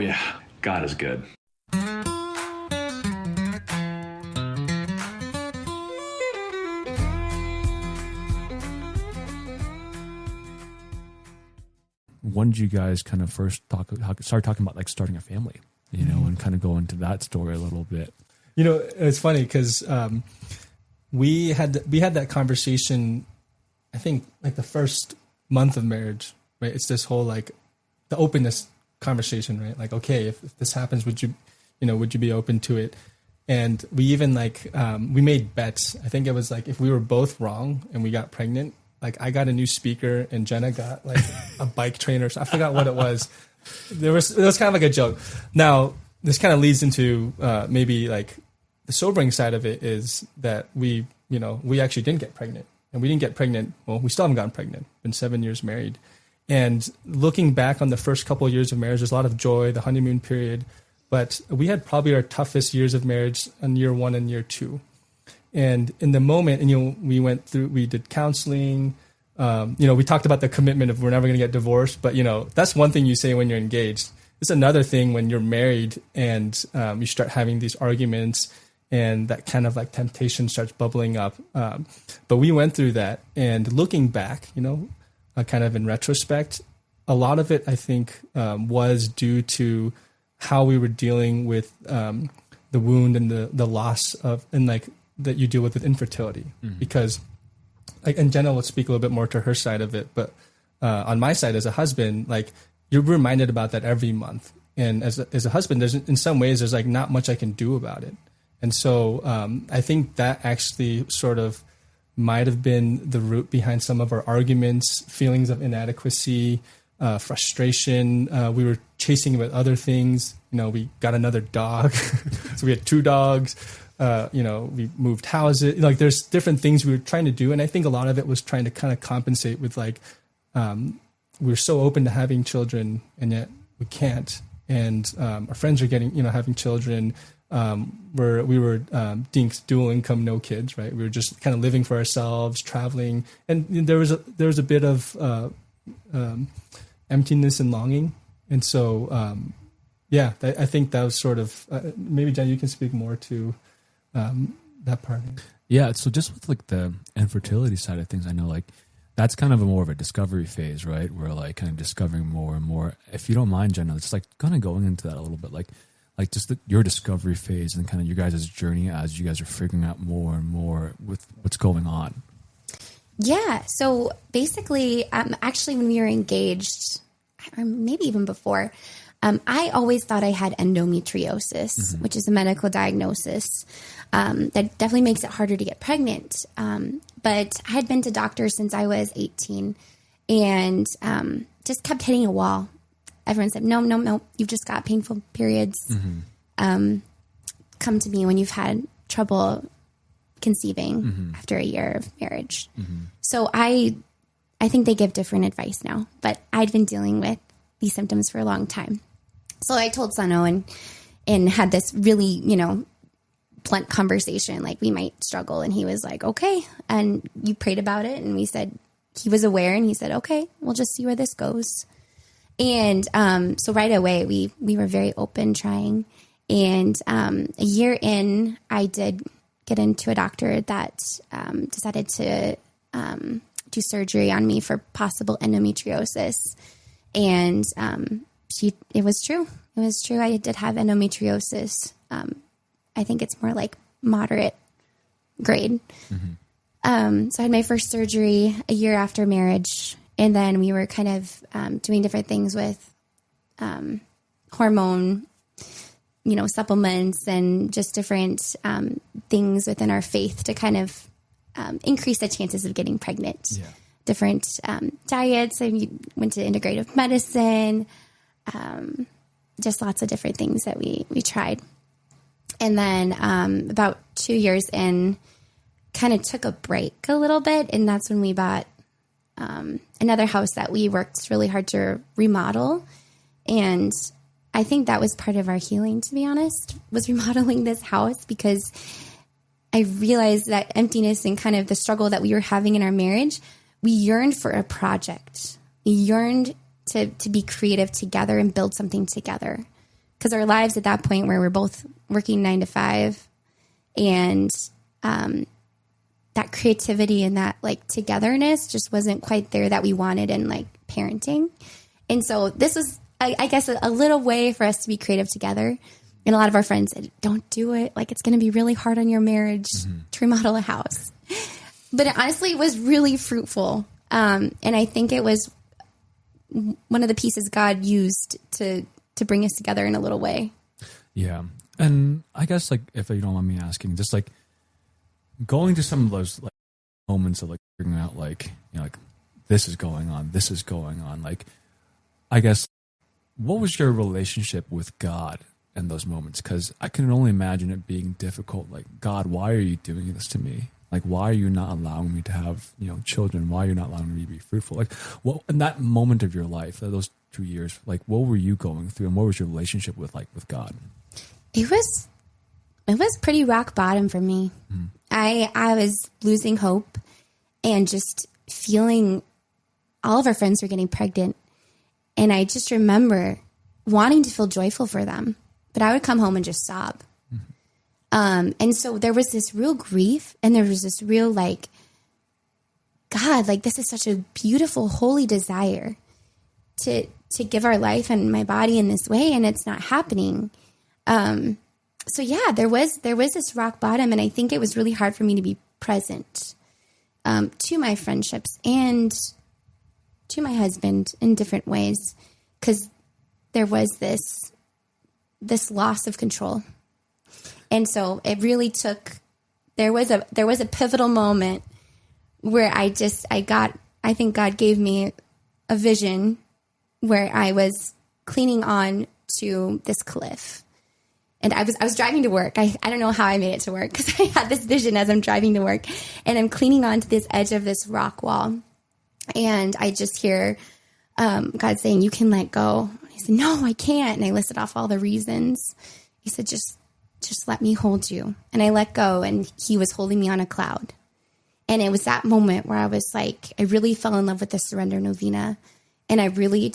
yeah. God is good. When did you guys kind of first start talking about like starting a family, you know, and kind of go into that story a little bit? You know, it's funny because we had that conversation, I think, like the first month of marriage, right? It's this whole like the openness conversation, right? Like, okay, if this happens, would you be open to it? And we even like we made bets. I think it was like if we were both wrong and we got pregnant, like I got a new speaker and Jenna got like a bike trainer. I forgot what it was. It was kind of like a joke. Now this kind of leads into maybe like the sobering side of it is that we actually didn't get pregnant, and we didn't get pregnant. Well, we still haven't gotten pregnant. Been 7 years married, and looking back on the first couple of years of marriage, there's a lot of joy, the honeymoon period, but we had probably our toughest years of marriage on year 1 and year 2. And in the moment, and we did counseling. We talked about the commitment of we're never going to get divorced, but that's one thing you say when you're engaged. It's another thing when you're married and you start having these arguments and that kind of like temptation starts bubbling up. But we went through that, and looking back, kind of in retrospect, a lot of it I think was due to how we were dealing with the wound and the loss of and like that you deal with infertility, because and Jenna will speak a little bit more to her side of it, but on my side as a husband, like you're reminded about that every month. And as a husband, in some ways, there's like not much I can do about it. And so I think that actually sort of might have been the root behind some of our arguments, feelings of inadequacy, frustration. We were chasing with other things. We got another dog. So we had 2 dogs. We moved houses. Like there's different things we were trying to do. And I think a lot of it was trying to kind of compensate with like, we're so open to having children and yet we can't. And our friends are getting, having children. We were dual income, no kids, right? We were just kind of living for ourselves, traveling. And there was a bit of emptiness and longing. And so, I think that was sort of, maybe Jen, you can speak more to that part. Yeah. So just with like the infertility side of things, I know like that's kind of more of a discovery phase, right? We're like kind of discovering more and more. If you don't mind, Jenna, it's like kind of going into that a little bit, like just your discovery phase and kind of you guys' journey as you guys are figuring out more and more with what's going on. Yeah. So basically, actually when we were engaged, or maybe even before, I always thought I had endometriosis, which is a medical diagnosis that definitely makes it harder to get pregnant. But I had been to doctors since I was 18 and just kept hitting a wall. Everyone said, no, you've just got painful periods. Come to me when you've had trouble conceiving after a year of marriage. So I think they give different advice now, but I'd been dealing with these symptoms for a long time. So I told Sunoh and had this really, blunt conversation, like we might struggle. And he was like, okay. And you prayed about it. And we said, he was aware and he said, okay, we'll just see where this goes. And so right away, we were very open trying. And a year in, I did get into a doctor that decided to do surgery on me for possible endometriosis. And it was true. It was true. I did have endometriosis. I think it's more like moderate grade. So I had my first surgery a year after marriage. And then we were kind of doing different things with hormone, supplements and just different things within our faith to kind of increase the chances of getting pregnant. Yeah. Different diets. I went to integrative medicine, just lots of different things that we tried. And then about 2 years in, kind of took a break a little bit. And that's when we bought another house that we worked really hard to remodel. And I think that was part of our healing, to be honest, was remodeling this house, because I realized that emptiness and kind of the struggle that we were having in our marriage, we yearned for a project. We yearned to be creative together and build something together. because our lives at that point where we're both working 9 to 5, and that creativity and that like togetherness just wasn't quite there that we wanted in like parenting. And so this was, I guess, a little way for us to be creative together. And a lot of our friends said, don't do it. Like, it's going to be really hard on your marriage to remodel a house. But honestly, it was really fruitful. And I think it was one of the pieces God used to bring us together in a little way. Yeah. And I guess, like, if you don't mind me asking, just like going to some of those like moments of like figuring out like, you know, like this is going on. Like, I guess, what was your relationship with God in those moments? Because I can only imagine it being difficult. Like, God, why are you doing this to me? Like, why are you not allowing me to have, you know, children? Why are you not allowing me to be fruitful? Like, what in that moment of your life, those 2 years, like, what were you going through, and what was your relationship with God? It was pretty rock bottom for me. I was losing hope and just feeling all of our friends were getting pregnant. And I just remember wanting to feel joyful for them, but I would come home and just sob. And so there was this real grief, and there was this real like, God, like this is such a beautiful, holy desire to give our life and my body in this way, and it's not happening. So yeah, there was this rock bottom, and I think it was really hard for me to be present to my friendships and to my husband in different ways, because there was this loss of control. And so it really took, there was a pivotal moment where I think God gave me a vision where I was clinging on to this cliff. And I was driving to work. I don't know how I made it to work, because I had this vision as I'm driving to work, and I'm clinging on to this edge of this rock wall. And I just hear God saying, you can let go. I said, no, I can't. And I listed off all the reasons. He said, just let me hold you. And I let go, and he was holding me on a cloud. And it was that moment where I was like, I really fell in love with the surrender novena. And I really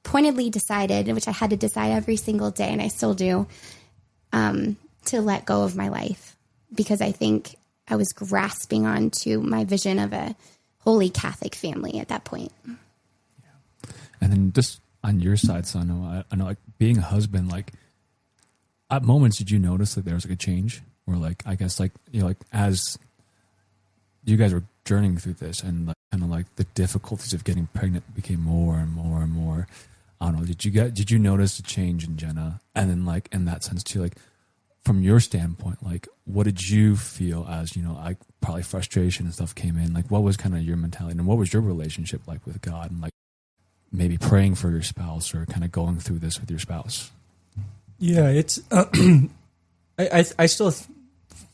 pointedly decided, which I had to decide every single day, and I still do, to let go of my life, because I think I was grasping onto my vision of a holy Catholic family at that point. Yeah. And then just on your side, Sunoh, I know, like, being a husband, like, at moments did you notice that there was like a change, or like, I guess, like, you know, like as you guys were journeying through this, and like, kind of like the difficulties of getting pregnant became more and more and more. I don't know. Did you notice a change in Jenna? And then, like, in that sense too, like from your standpoint, like what did you feel as, you know, like probably frustration and stuff came in? Like, what was kind of your mentality, and what was your relationship like with God, and like maybe praying for your spouse, or kind of going through this with your spouse? Yeah, it's I still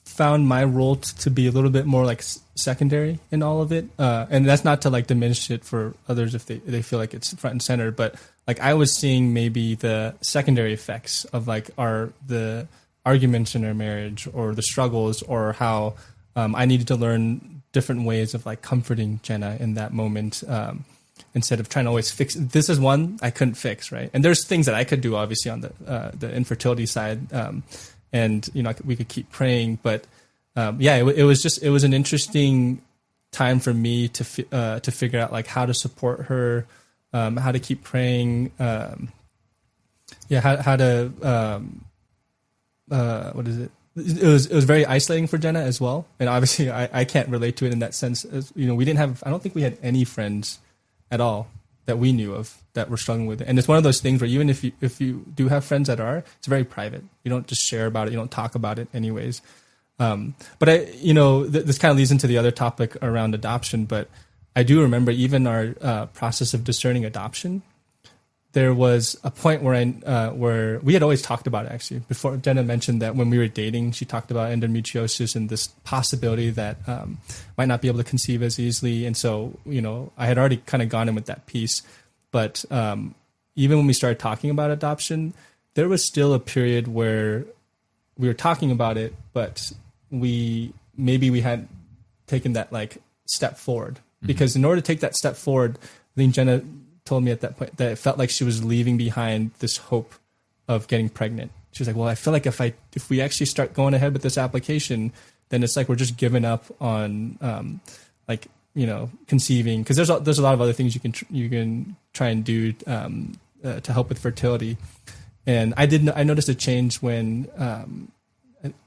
found my role to be a little bit more like secondary in all of it, and that's not to like diminish it for others if they feel like it's front and center, but like I was seeing maybe the secondary effects of like the arguments in our marriage, or the struggles, or how I needed to learn different ways of like comforting Jenna in that moment. Instead of trying to always fix, this is one I couldn't fix, right? And there's things that I could do, obviously, on the infertility side, and you know, we could keep praying, but yeah, it was an interesting time for me to figure out like how to support her, how to keep praying, how to what is it? It was very isolating for Jenna as well, and obviously I can't relate to it in that sense. As, you know, I don't think we had any friends at all that we knew of that were struggling with it. And it's one of those things where even if you do have friends that are, it's very private. You don't just share about it. You don't talk about it anyways. But this kind of leads into the other topic around adoption. But I do remember even our process of discerning adoption. There was a point where we had always talked about it, actually. Before Jenna mentioned that when we were dating, she talked about endometriosis and this possibility that might not be able to conceive as easily. And so, you know, I had already kind of gone in with that piece. But even when we started talking about adoption, there was still a period where we were talking about it, but we had taken that like step forward. Because in order to take that step forward, I think Jenna told me at that point that it felt like she was leaving behind this hope of getting pregnant. She's like, well, I feel like if we actually start going ahead with this application, then it's like we're just giving up on conceiving, because there's a lot of other things you can try and do to help with fertility. And I noticed a change when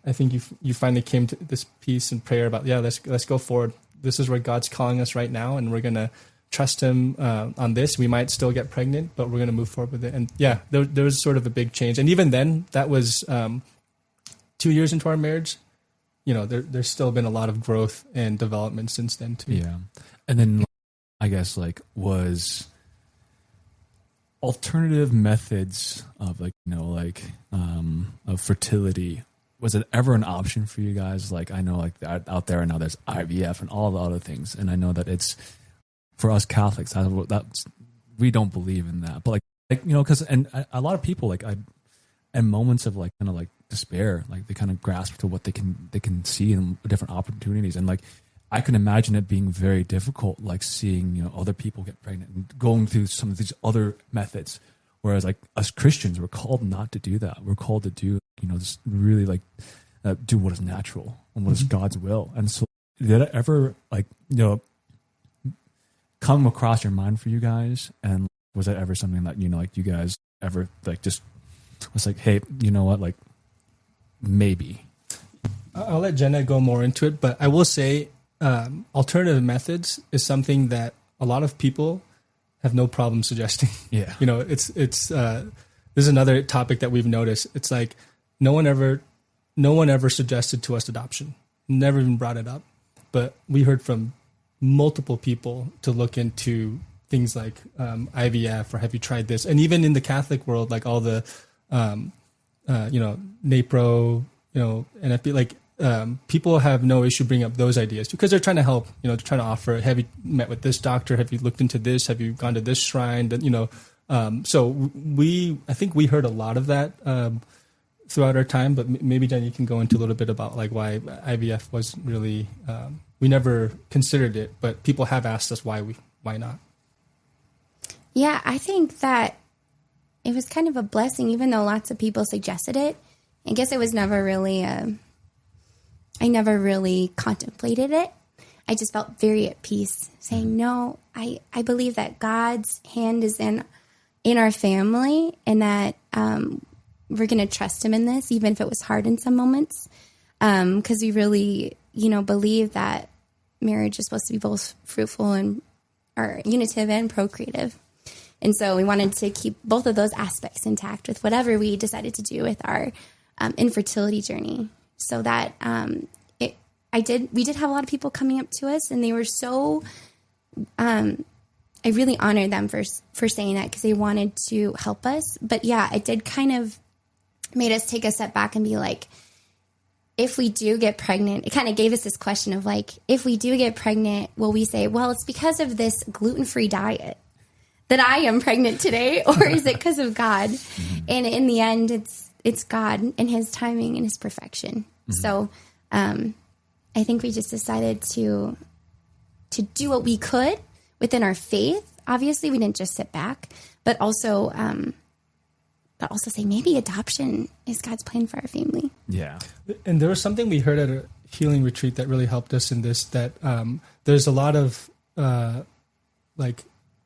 I think you finally came to this peace and prayer about, let's go forward. This is where God's calling us right now, and we're gonna trust Him on this. We might still get pregnant, but we're gonna move forward with it. And there was sort of a big change. And even then, that was 2 years into our marriage. There's still been a lot of growth and development since then too. Yeah. And then I guess was alternative methods of of fertility, was it ever an option for you guys? I know out there now there's IVF and all the other things. And I know that it's, for us Catholics, that's we don't believe in that. But because a lot of people in moments of despair, they kind of grasp to what they can see in different opportunities, and I can imagine it being very difficult, seeing other people get pregnant and going through some of these other methods, whereas us Christians, we're called not to do that. We're called to do just really do what is natural and what is God's will. And so did it ever come across your mind for you guys, and was it ever something that you guys ever just was hey, you know what, maybe? I'll let Jenna go more into it, but I will say alternative methods is something that a lot of people have no problem suggesting. Yeah. It's this is another topic that we've noticed. It's no one ever suggested to us adoption, never even brought it up, but we heard from multiple people to look into things like IVF, or have you tried this? And even in the Catholic world, all the NAPRO, NFP, people have no issue bringing up those ideas because they're trying to help. They're trying to offer. Have you met with this doctor? Have you looked into this? Have you gone to this shrine? So I think we heard a lot of that throughout our time. But maybe Jen, you can go into a little bit about why IVF was really we never considered it, but people have asked us why not. Yeah, I think that it was kind of a blessing, even though lots of people suggested it. I guess it was never really, I never really contemplated it. I just felt very at peace saying, no, I believe that God's hand is in our family, and that we're going to trust Him in this, even if it was hard in some moments. Because we really, believe that marriage is supposed to be both fruitful and, or unitive and procreative. And so we wanted to keep both of those aspects intact with whatever we decided to do with our infertility journey. So that we did have a lot of people coming up to us, and they were so, I really honored them for saying that, because they wanted to help us. But yeah, it did kind of made us take a step back and be if we do get pregnant, it kind of gave us this question of if we do get pregnant, will we say, well, it's because of this gluten-free diet that I am pregnant today, or is it because of God? And in the end, it's God and His timing and His perfection. So I think we just decided to do what we could within our faith. Obviously, we didn't just sit back, but also say maybe adoption is God's plan for our family. Yeah. And there was something we heard at a healing retreat that really helped us in this, that there's a lot of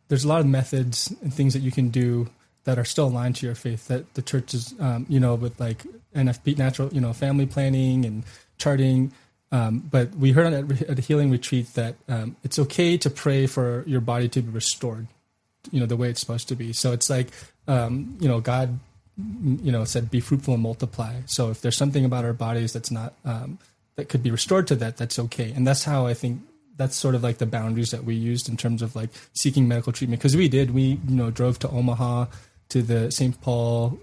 there's a lot of methods and things that you can do that are still aligned to your faith, that the church is, with NFP, natural, family planning and charting. But we heard at a healing retreat that it's okay to pray for your body to be restored, the way it's supposed to be. So it's God, said, be fruitful and multiply. So if there's something about our bodies that's not, that could be restored to that's okay. And that's how I think that's sort of the boundaries that we used in terms of seeking medical treatment. Because we drove to Omaha to the St. Paul,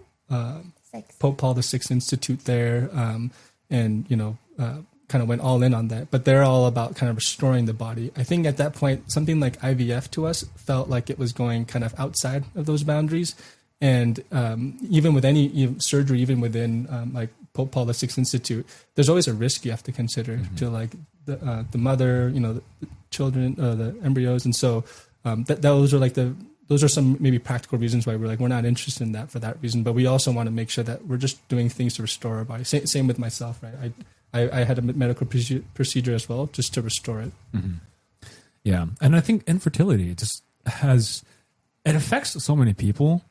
Pope Paul VI Institute there, and kind of went all in on that. But they're all about kind of restoring the body. I think at that point, something like IVF to us felt like it was going kind of outside of those boundaries. And even with any surgery, even within Pope Paul VI Institute, there's always a risk you have to consider to the mother, the children, the embryos, and so those are the those are some maybe practical reasons why we're not interested in that for that reason. But we also want to make sure that we're just doing things to restore our body. Same with myself, right? I had a medical procedure as well, just to restore it. Mm-hmm. Yeah. And I think infertility just it affects so many people,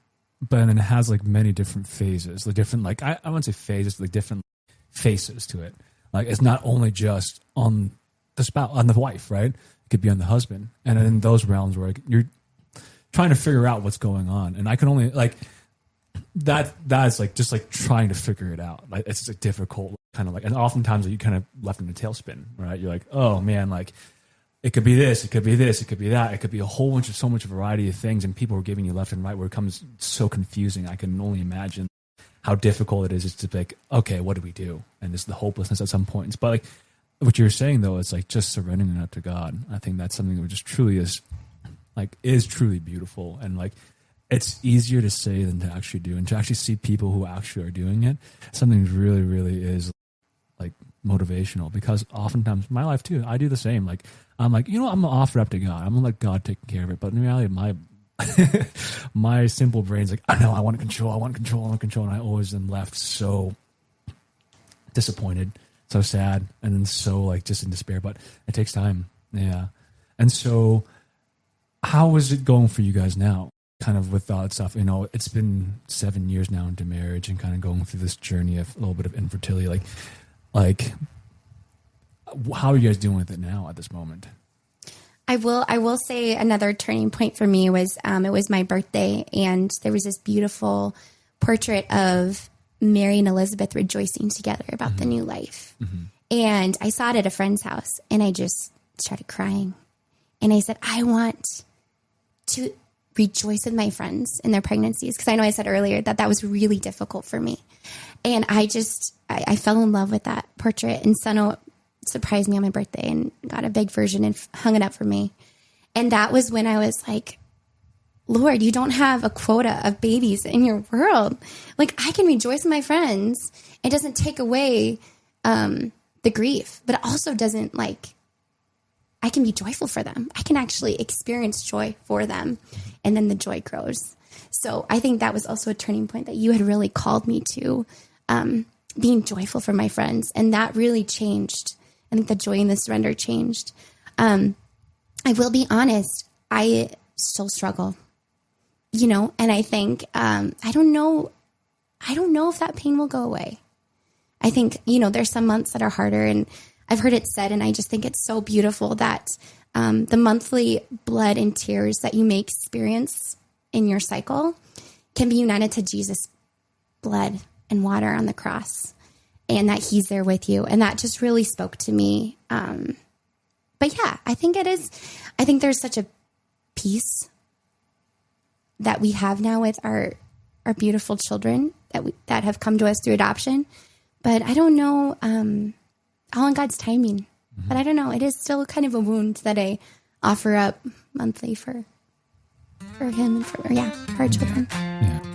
but then it has like many different phases, like different, like I wouldn't say phases, like different faces to it. Like it's not only just on the spouse, on the wife, right? It could be on the husband. And in those realms where you're trying to figure out what's going on. And I can only like that's like just like trying to figure it out. Like it's a difficult kind of like, and oftentimes you kind of left in a tailspin, right? You're like, oh man, like it could be this, it could be this, it could be that, it could be a whole bunch of so much variety of things, and people are giving you left and right where it becomes so confusing. I can only imagine how difficult it is to be like, okay, what do we do? And it's the hopelessness at some points. But like what you're saying though, it's like just surrendering it up to God. I think that's something that just truly is truly beautiful, and like it's easier to say than to actually do, and to actually see people who actually are doing it. Something really, really is like motivational, because oftentimes in my life too, I do the same. Like I'm like, I'm gonna offer it up to God. I'm gonna let God take care of it. But in reality, my simple brain's like, I know, I want control, and I always am left so disappointed, so sad, and then so like just in despair. But it takes time, yeah. And so, how is it going for you guys now? Kind of with all that stuff, it's been 7 years now into marriage, and kind of going through this journey of a little bit of infertility. Like, how are you guys doing with it now at this moment? I will say another turning point for me was it was my birthday, and there was this beautiful portrait of Mary and Elizabeth rejoicing together about the new life. Mm-hmm. And I saw it at a friend's house, and I just started crying. And I said, I want to rejoice with my friends in their pregnancies, because I know I said earlier that was really difficult for me. And I fell in love with that portrait, and Sunoh surprised me on my birthday and got a big version and hung it up for me. And that was when I was like, Lord, you don't have a quota of babies in your world. Like, I can rejoice with my friends. It doesn't take away the grief, but it also doesn't, like, I can be joyful for them. I can actually experience joy for them. And then the joy grows. So I think that was also a turning point that you had really called me to, being joyful for my friends. And that really changed. I think the joy and the surrender changed. I will be honest, I still struggle, and I think, I don't know if that pain will go away. I think, there's some months that are harder, and I've heard it said, and I just think it's so beautiful that the monthly blood and tears that you may experience in your cycle can be united to Jesus' blood and water on the cross, and that he's there with you. And that just really spoke to me. But yeah, I think it is. I think there's such a peace that we have now with our beautiful children that have come to us through adoption. But I don't know, all in God's timing. Mm-hmm. But I don't know. It is still kind of a wound that I offer up monthly for him and for our children. Yeah.